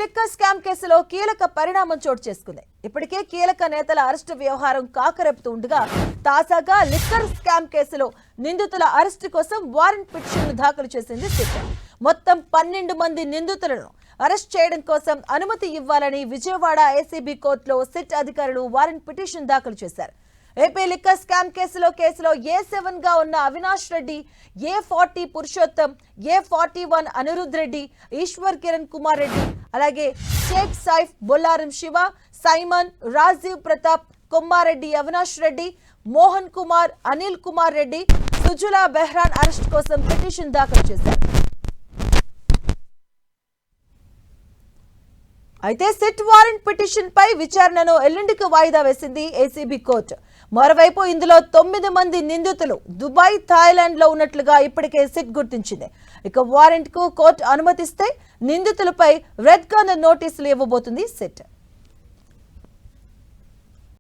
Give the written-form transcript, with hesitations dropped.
Liquor scam కేసులో కీలక పరిణామం చోటు చేసుకుంది. ఇప్పటికే కీలక నేతల అరెస్టు వ్యవహారం కాకరేపుతూ ఉండగా తాజాగా లిక్కర్ స్కామ్ కేసులో నిందితుల అరెస్టు కోసం వారెంట్ పిటిషన్ దాఖలు చేసింది సిట్. మొత్తం 12 మంది నిందితులను అరెస్ట్ చేయడం కోసం అనుమతి ఇవ్వాలని విజయవాడ ఏసీబీ కోర్టులో సిట్ అధికారులు వారెంట్ పిటిషన్ దాఖలు చేశారు. ఏపీ లిక్కర్ స్కామ్ కేసులో A7 గా ఉన్న అవినాష్ రెడ్డి, A40 పురుషోత్తం, A41 అనిరుద్ రెడ్డి, ఈశ్వర్ కిరణ్ కుమార్ రెడ్డి, అలాగే షేక్ సైఫ్, బొల్లారం శివ, సైమన్, రాజీవ్ ప్రతాప్, కొమ్మారెడ్డి అవినాష్ రెడ్డి, మోహన్ కుమార్, అనిల్ కుమార్ రెడ్డి, సుజులా బెహ్రాన్ అరెస్ట్ కోసం పిటిషన్ దాఖలు చేశారు. అయితే సిట్ వారెంట్ పిటిషన్ పై విచారణను ఎల్లుండికి వాయిదా వేసింది ఏసీబీ కోర్టు. మరోవైపు ఇందులో 9 మంది నిందితులు దుబాయ్, థాయిలాండ్ లో ఉన్నట్లుగా ఇప్పటికే సిట్ గుర్తించింది. ఇక వారెంట్ కు కోర్టు అనుమతిస్తే నిందితులపై రెడ్ కార్నర్ నోటీసులు ఇవ్వబోతుంది సిట్.